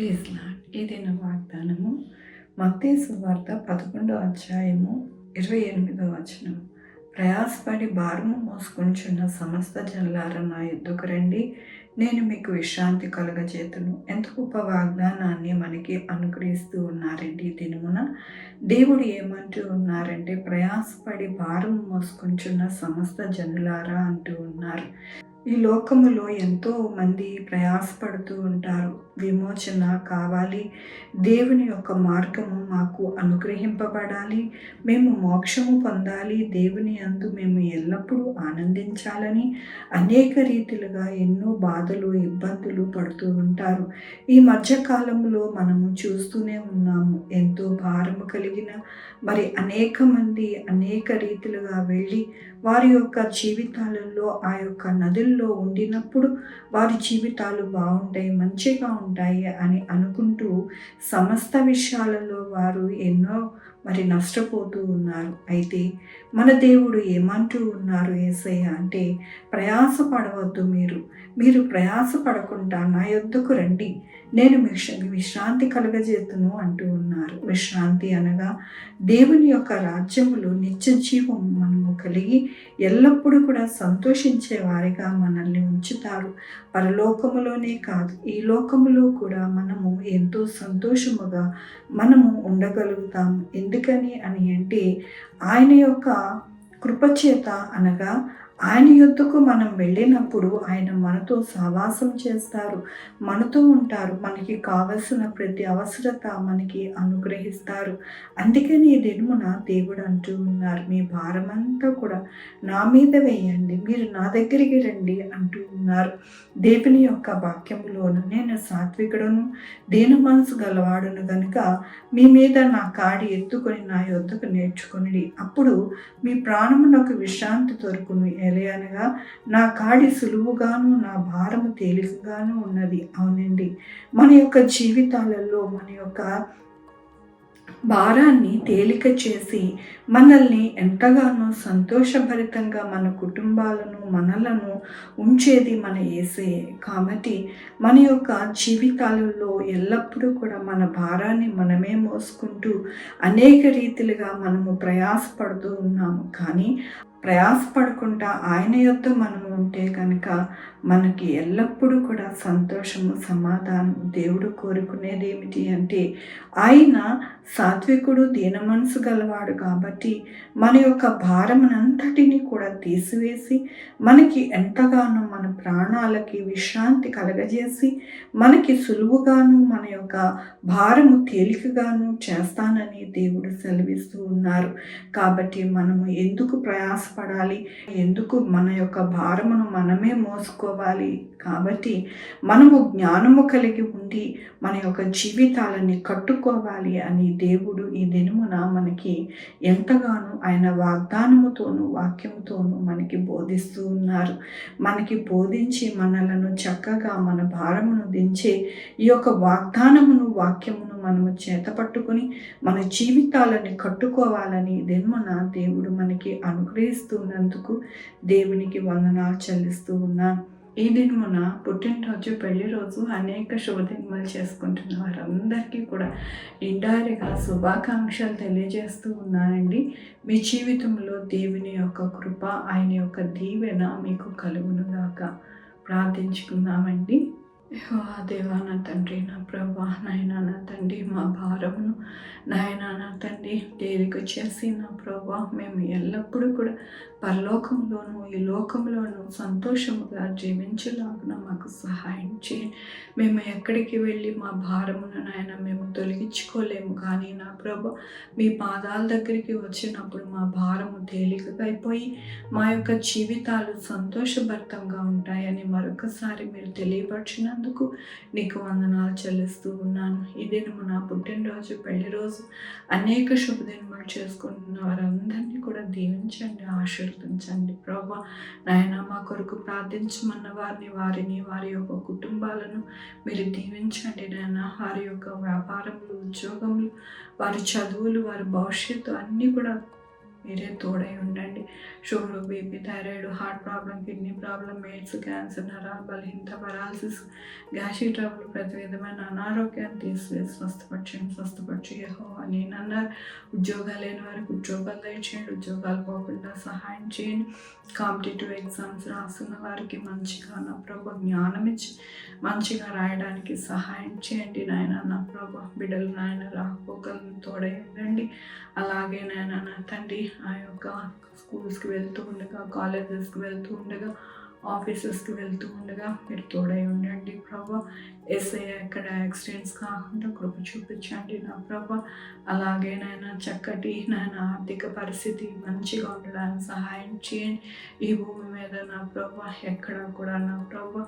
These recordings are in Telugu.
Praise lord. ఈ దిన వాగ్దానము మత్తయి సువార్త 11వ అధ్యాయము 28వ వచనం. ప్రయాసపడి భారము మోసుకొనుచున్న సమస్త జనులారా నా యొద్దకు రండి, నేను మీకు విశ్రాంతి కలుగజేతును. ఎంత గొప్ప వాగ్దానాన్ని మనకి అనుగ్రహిస్తూ ఉన్నారండి. ఈ దినమున దేవుడు ఏమంటూ ఉన్నారంటే, ప్రయాసపడి భారము మోసుకొనుచున్న సమస్త జనులారా అంటూ ఉన్నారు. ఈ లోకములో ఎంతో మంది ప్రయాసపడుతూ ఉంటారు. విమోచన కావాలి, దేవుని యొక్క మార్గము మాకు అనుగ్రహింపబడాలి, మేము మోక్షము పొందాలి, దేవుని యందు మేము ఎల్లప్పుడూ ఆనందించాలని అనేక రీతిలుగా ఎన్నో బాధలు ఇబ్బందులు పడుతూ ఉంటారు. ఈ మధ్యకాలంలో మనము చూస్తూనే ఉన్నాము. ఎంతో భారము కలిగిన అనేక మంది అనేక రీతిలుగా వెళ్ళి వారి యొక్క జీవితాలలో ఆ యొక్క నదుల్లో ఉండినప్పుడు వారి జీవితాలు బాగుంటాయి, మంచిగా ఉంటాయి అని అనుకుంటూ సమస్త విషయాలలో వారు ఎన్నో నష్టపోతూ ఉన్నారు. అయితే మన దేవుడు ఏమంటూ ఉన్నారు యేసయ్య అంటే, ప్రయాస పడవద్దు, మీరు ప్రయాస పడకుండా నా యొద్దకు రండి, నేను విశ్రాంతి కలగజేతును అంటూ ఉన్నారు. విశ్రాంతి అనగా దేవుని యొక్క రాజ్యములో నిత్య జీవం మనము కలిగి ఎల్లప్పుడూ కూడా సంతోషించే వారిగా మనల్ని ఉంచుతారు. పరలోకములోనే కాదు, ఈ లోకములో కూడా మనము ఎంతో సంతోషముగా మనము ఉండగలుగుతాము. ఎందుకని అని అంటే, ఆయన యొక్క కృపచేత అనగా ఆయన యొద్దకు మనం వెళ్ళినప్పుడు ఆయన మనతో సహవాసం చేస్తారు, మనతో ఉంటారు, మనకి కావలసిన ప్రతి అవసరత మనకి అనుగ్రహిస్తారు. అందుకని ఈ దినమున దేవుడు అంటూ ఉన్నారు, మీ భారమంతా కూడా నా మీద వేయండి, మీరు నా దగ్గరికి రండి అంటూ ఉన్నారు. దేవుని యొక్క వాక్యములోను, నేను సాత్వికుడును దీన మనసు గలవాడును గనుక మీ మీద నా కాడి ఎత్తుకొని నా యొద్దకు నేర్చుకుని, అప్పుడు మీ ప్రాణమునకు విశ్రాంతి దొరుకును. అనగా నా కాడి సులువుగాను నా భారము తేలికగాను ఉన్నది. అవునండి, మన యొక్క జీవితాలలో మన యొక్క భారాన్ని తేలిక చేసి మనల్ని ఎంతగానో సంతోషభరితంగా మన కుటుంబాలను మనలను ఉంచేది మన యేసయ్యే. కాబట్టి మన యొక్క జీవితాలలో ఎల్లప్పుడూ కూడా మన భారాన్ని మనమే మోసుకుంటూ అనేక రీతిలుగా మనము ప్రయాసపడుతూ ఉన్నాము. కానీ ప్రయాసపడకుండా ఆయన యొద్ద మనము ఉంటే కనుక మనకి ఎల్లప్పుడూ కూడా సంతోషము, సమాధానం. దేవుడు కోరుకునేది ఏమిటి అంటే, ఆయన సాత్వికుడు దీన మనసు గలవాడు కాబట్టి మన యొక్క భారమునంతటిని కూడా తీసివేసి మనకి ఎంతగానో మన ప్రాణాలకి విశ్రాంతి కలగజేసి మనకి సులువుగాను మన యొక్క భారము తేలికగాను చేస్తానని దేవుడు సెలవిస్తూ ఉన్నారు. కాబట్టి మనము ఎందుకు ప్రయాసపడాలి, ఎందుకు మన యొక్క భారమును మనమే మోసుకోవాలి? కాబట్టి మనము జ్ఞానము కలిగి ఉండి మన యొక్క జీవితాలని కట్టుకోవాలి అని దేవుడు ఈ దినమున మనకి ఎంతగానో ఆయన వాగ్దానముతోనూ వాక్యముతోనూ మనకి బోధిస్తూ ఉన్నారు. మనకి బోధించి మనలను చక్కగా మన భారమును దించే ఈ యొక్క వాగ్దానమును వాక్యమును మనము చేతపట్టుకుని మన జీవితాలని కట్టుకోవాలని దినమున దేవుడు మనకి అనుగ్రహిస్తున్నందుకు దేవునికి వందనాలు చెల్లిస్తూ ఉన్నాను. ఈ దినమున పుట్టినరోజు, పెళ్లి రోజు అనేక శుభదినములు చేసుకుంటున్న వారందరికీ కూడా నిండారిగా శుభాకాంక్షలు తెలియజేస్తూ ఉన్నానండి. మీ జీవితంలో దేవుని యొక్క కృప, ఆయన యొక్క దీవెన మీకు కలుగునుగాక. ప్రార్థించుకుందామండి. దేవా నా తండ్రి, నా ప్రభా, నాయనా నా తండ్రి, మా భారమును నాయనా నా తండ్రి తేలిక చేసి నా ప్రభా మేము ఎల్లప్పుడూ కూడా పరలోకంలోనూ ఈ లోకంలోనూ సంతోషముగా జీవించేలాగున మాకు సహాయం చేయండి. మేము ఎక్కడికి వెళ్ళి మా భారమును నాయన మేము తొలగించుకోలేము, కానీ నా ప్రభా మీ పాదాల దగ్గరికి వచ్చినప్పుడు మా భారము తేలికగా అయిపోయి మా యొక్క జీవితాలు సంతోషభరితంగా ఉంటాయని మరొకసారి మీరు తెలియపరిచినందుకు నీకు వందనాలు చెల్లిస్తూ ఉన్నాను. ఈ దినము నా పుట్టినరోజు, పెళ్లి రోజు, అనేక శుభదినములు చేసుకుంటున్న వారందరినీ కూడా దీవించండి, ఆశీర్వదించండి. ప్రభా నాయన మా కొరకు ప్రార్థించమన్న వారిని వారి యొక్క కుటుంబాలను మీరు దీవించండి నాయన. వారి యొక్క వ్యాపారములు, ఉద్యోగములు, వారి చదువులు, వారి భవిష్యత్తు అన్నీ కూడా మీరే తోడై ఉండండి. Sugar, BP, thyroid, heart problem, kidney problem, AIDS, cancer, నరాల బలహీనత, పరాలసిస్, గ్యాస్ట్రిక్ ట్రబుల్, ప్రతి విధమైన అనారోగ్యాన్ని తీసివేసి స్వస్థపరిచి యెహోవా నేనన్నారు. ఉద్యోగాలు లేని వారికి ఉద్యోగాలు దయచేయండి, ఉద్యోగాలు పోకుండా సహాయం చేయండి. కాంపిటేటివ్ ఎగ్జామ్స్ రాస్తున్న వారికి మంచిగా నా ప్రభు జ్ఞానం ఇచ్చి మంచిగా రాయడానికి సహాయం చేయండి నాయన. నా ప్రభు బిడ్డలు నాయన రాకపోకలను తోడై ఉండండి. అలాగే నాయన నా తండ్రి ఆ యొక్క స్కూల్స్కి వెళ్తూ ఉండగా, కాలేజెస్కి వెళ్తూ ఉండగా, ఆఫీసెస్కి వెళ్తూ ఉండగా మీరు తోడై ఉండండి ప్రభా. యేసయ్య ఎక్కడ యాక్సిడెంట్స్ కాకుండా కృప చూపించండి నా ప్రభా. అలాగే నాయన చక్కటి నాయన ఆర్థిక పరిస్థితి మంచిగా ఉండడానికి సహాయం చేయండి. ఈ భూమి మీద నా ప్రభా ఎక్కడ కూడా నా ప్రభా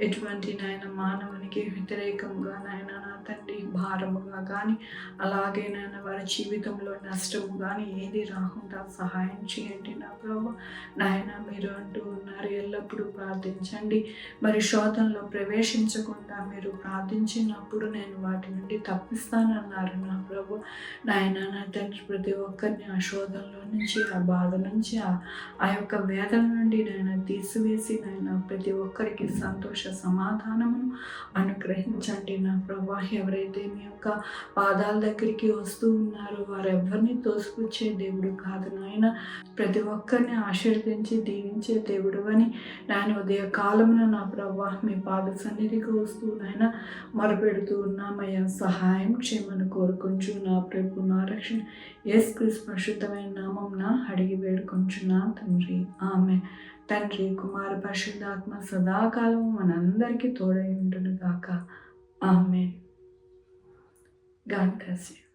ఎటువంటి నాయన మానవునికి వ్యతిరేకంగా నాయన నా తండ్రి భారముగా కానీ, అలాగే నాయన వారి జీవితంలో నష్టము కానీ ఏది రాకుండా సహాయం చేయండి నా ప్రభా. నాయన మీరు అంటూ ఉన్నారు ఎల్లప్పుడూ ప్రార్థించండి, మరి శోధనలో ప్రవేశించకుండా మీరు ప్రార్థించినప్పుడు నేను వాటి నుండి తప్పిస్తానన్నారు నా ప్రభు. నాయన నా తండ్రి ప్రతి ఒక్కరిని ఆ శోధనలో నుంచి, ఆ బాధ నుంచి, ఆ యొక్క వేదన నుండి నాయన తీసివేసి నాయన ప్రతి ఒక్కరికి సంతోష సమాధానమును అనుగ్రహించండి నా ప్రభా. ఎవరైతే మీ యొక్క పాదాల దగ్గరికి వస్తూ ఉన్నారో వారెవ్వరిని తోసిపుచ్చే దేవుడు కాదు నాయన, ప్రతి ఒక్కరిని ఆశీర్వదించి దీవించే దేవుడు అని నాయన ఉదయ కాలమున నా ప్రభా మీ పాద సన్నిధికి వస్తూ నాయన మొరపెడుతూ ఉన్నామయ్యా. సహాయం చేయమని కోరుకుంటూ నా ప్రభు నా రక్షణ యేసుక్రీస్తు పరిశుద్ధమైన నామమున అడిగి వేడుకొంచున్నా తండ్రి, ఆమె. తండ్రి, కుమార, పరిశుద్ధాత్మ సదాకాలము మనందరికీ తోడై ఉండును గాక. ఆమె. God bless you.